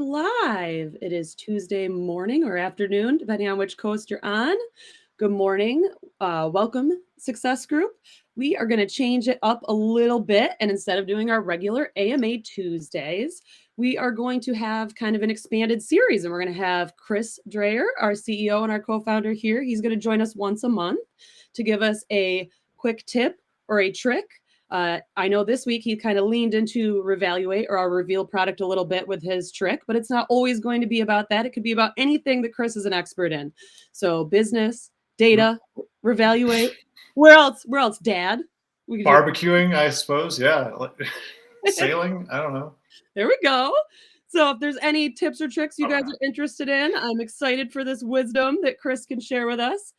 live. It is Tuesday morning or afternoon, depending on which coast you're on. Good morning. Welcome, Success Group. We are going to change it up a little bit. And instead of doing our regular AMA Tuesdays, we are going to have kind of an expanded series. And we're going to have Chris Drayer, our CEO and our co-founder here. He's going to join us once a month to give us a quick tip or a trick. I know this week he kind of leaned into Revaluate or our Reveal product a little bit with his trick, but it's not always going to be about that. It could be about anything that Chris is an expert in. So business, data, Revaluate. Where else? Where else, Dad? We barbecuing, I suppose. Yeah. Sailing. I don't know. There we go. So if there's any tips or tricks you guys are interested in, I'm excited for this wisdom that Chris can share with us.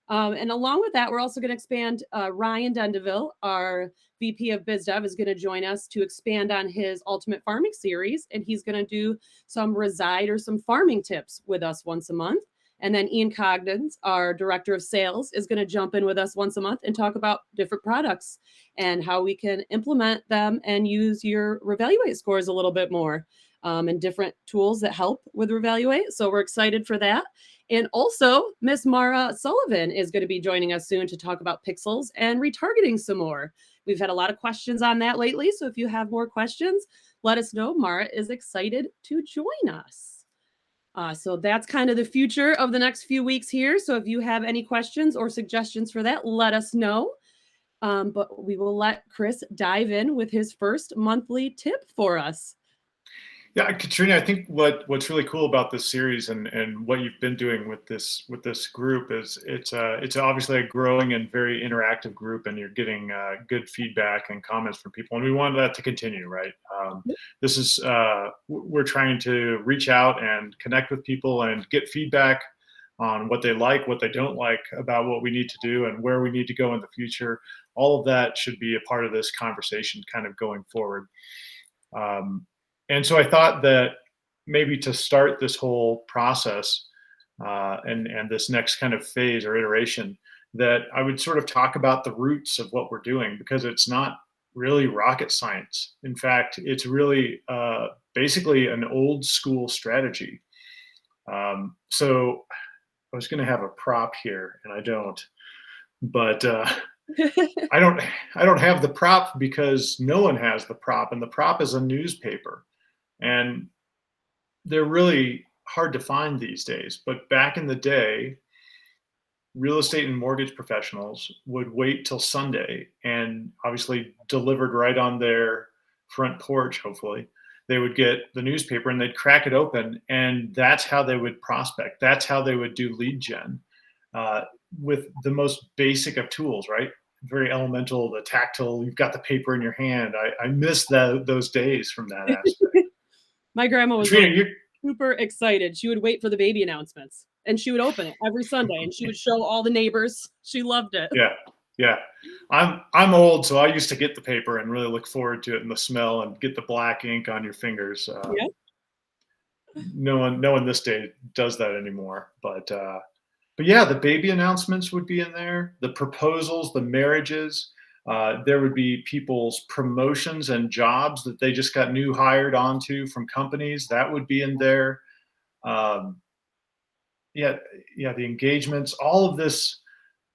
And along with that, we're also going to expand. Ryan Dendeville, our VP of BizDev, is going to join us to expand on his Ultimate Farming series. And he's going to do some reside or some farming tips with us once a month. And then Ian Cogdens, our director of sales, is going to jump in with us once a month and talk about different products and how we can implement them and use your Revaluate scores a little bit more. And different tools that help with Revaluate. So we're excited for that. And also, Miss Mara Sullivan is going to be joining us soon to talk about pixels and retargeting some more. We've had a lot of questions on that lately. So if you have more questions, let us know. Mara is excited to join us. So that's kind of the future of the next few weeks here. So if you have any questions or suggestions for that, let us know. But we will let Chris dive in with his first monthly tip for us. Yeah, Katrina, I think what's really cool about this series and what you've been doing with this group is it's obviously a growing and very interactive group, and you're getting good feedback and comments from people, and we want that to continue, right? This is we're trying to reach out and connect with people and get feedback on what they like, what they don't like about what we need to do, and where we need to go in the future. All of that should be a part of this conversation, kind of going forward. And so I thought that maybe to start this whole process and this next kind of phase or iteration, that I would sort of talk about the roots of what we're doing, because it's not really rocket science. In fact, it's really basically an old school strategy. So I was going to have a prop here, and I don't, but I don't have the prop because no one has the prop, and the prop is a newspaper. And they're really hard to find these days. But back in the day, real estate and mortgage professionals would wait till Sunday, and obviously delivered right on their front porch, hopefully, they would get the newspaper and they'd crack it open. And that's how they would prospect. That's how they would do lead gen with the most basic of tools, right? Very elemental, the tactile, you've got the paper in your hand. I miss those days from that aspect. My grandma was super excited. She would wait for the baby announcements, and she would open it every Sunday, and she would show all the neighbors. She loved it. Yeah. I'm old, so I used to get the paper and really look forward to it and the smell and get the black ink on your fingers. No one this day does that anymore. But yeah, the baby announcements would be in there. The proposals, the marriages. There would be people's promotions and jobs that they just got new hired onto from companies. That would be in there. The engagements, all of this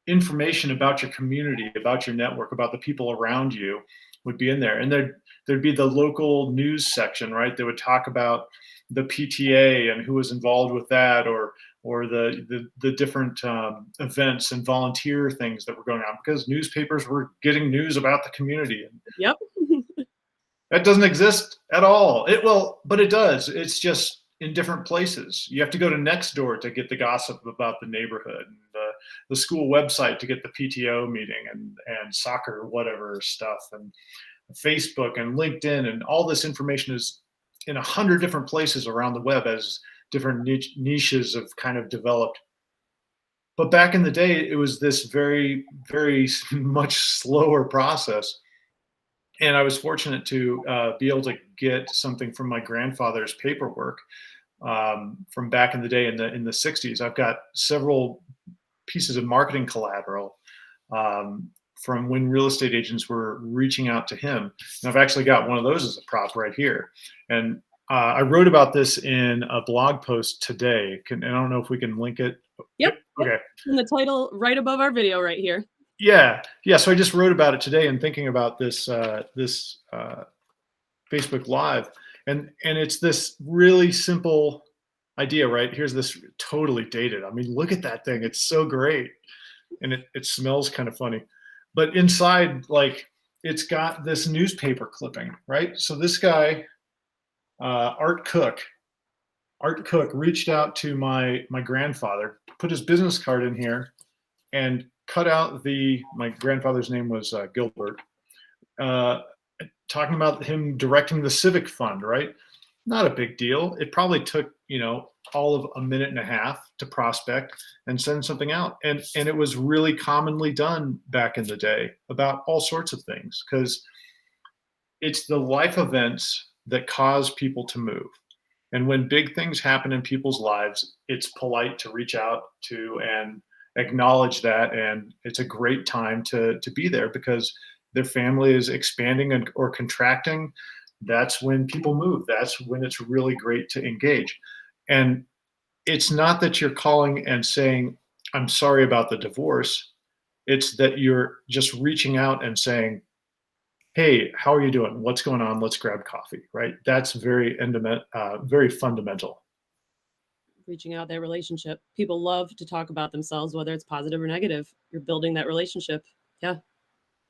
information about your community, about your network, about the people around you would be in there. And there'd be the local news section, right? They would talk about the PTA and who was involved with that, or the different events and volunteer things that were going on, because newspapers were getting news about the community. Yep. That doesn't exist at all. But it does. It's just in different places. You have to go to Nextdoor to get the gossip about the neighborhood, and the school website to get the PTO meeting and soccer, whatever stuff, and Facebook and LinkedIn, and all this information is in 100 different places around the web as different niches have kind of developed. But back in the day, it was this very, very much slower process. And I was fortunate to be able to get something from my grandfather's paperwork from back in the day in the 60s. I've got several pieces of marketing collateral from when real estate agents were reaching out to him. And I've actually got one of those as a prop right here. And I wrote about this in a blog post today. I don't know if we can link it. Yep. Yep. Yep. Okay. In the title right above our video right here. Yeah. Yeah. So I just wrote about it today and thinking about this Facebook Live, and it's this really simple idea, right? Here's this totally dated. I mean, look at that thing. It's so great, and it smells kind of funny, but inside, like, it's got this newspaper clipping, right? So this guy, Art Cook, reached out to my grandfather, put his business card in here, and cut out my grandfather's name was Gilbert. Uh, Talking about him directing the civic fund, right? Not a big deal. It probably took, all of a minute and a half to prospect and send something out. And it was really commonly done back in the day about all sorts of things, because it's the life events that cause people to move. And when big things happen in people's lives, it's polite to reach out to and acknowledge that. And it's a great time to be there, because their family is expanding or contracting. That's when people move. That's when it's really great to engage. And it's not that you're calling and saying, I'm sorry about the divorce. It's that you're just reaching out and saying, hey, how are you doing? What's going on? Let's grab coffee, right? That's very intimate, very fundamental. Reaching out that relationship. People love to talk about themselves, whether it's positive or negative. You're building that relationship. Yeah.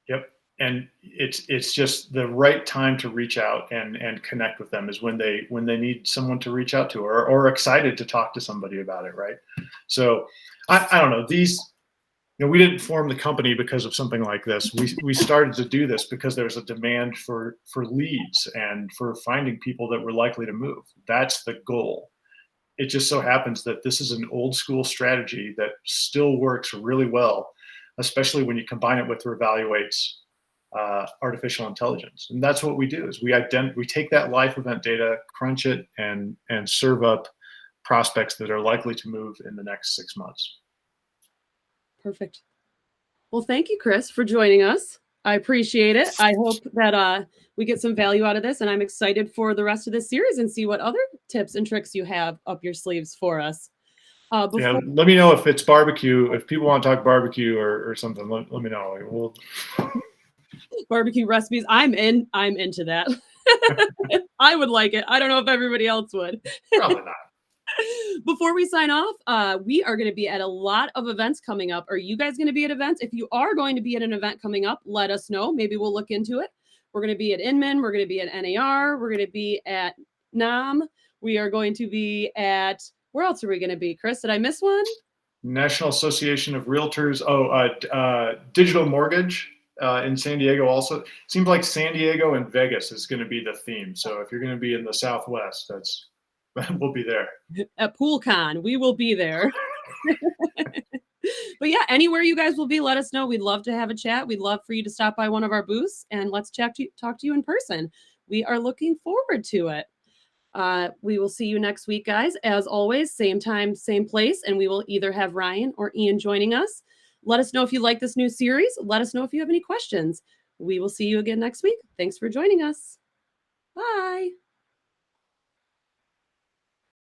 Yep. And it's just the right time to reach out and connect with them is when they need someone to reach out to, or excited to talk to somebody about it, right? So I don't know, we didn't form the company because of something like this. We started to do this because there's a demand for leads and for finding people that were likely to move. That's the goal. It just so happens that this is an old school strategy that still works really well, especially when you combine it with Revaluate's artificial intelligence. And that's what we do is we take that life event data, crunch it, and serve up prospects that are likely to move in the next 6 months. Perfect. Well, thank you, Chris, for joining us. I appreciate it. I hope that we get some value out of this, and I'm excited for the rest of this series and see what other tips and tricks you have up your sleeves for us. Yeah, let me know if it's barbecue. If people want to talk barbecue or something, let me know. We'll barbecue recipes. I'm into that. I would like it. I don't know if everybody else would. Probably not. Before we sign off, we are going to be at a lot of events coming up. Are you guys going to be at events? If you are going to be at an event coming up, let us know. Maybe we'll look into it. We're going to be at Inman. We're going to be at NAR. We're going to be at NAM. We are going to be at, where else are we going to be? Chris, did I miss one? National Association of Realtors. Digital Mortgage in San Diego also. It seems like San Diego and Vegas is going to be the theme. So if you're going to be in the Southwest, we'll be there. At PoolCon, we will be there. But yeah, anywhere you guys will be, let us know. We'd love to have a chat. We'd love for you to stop by one of our booths and let's talk to you in person. We are looking forward to it. We will see you next week, guys. As always, same time, same place, and we will either have Ryan or Ian joining us. Let us know if you like this new series. Let us know if you have any questions. We will see you again next week. Thanks for joining us. Bye.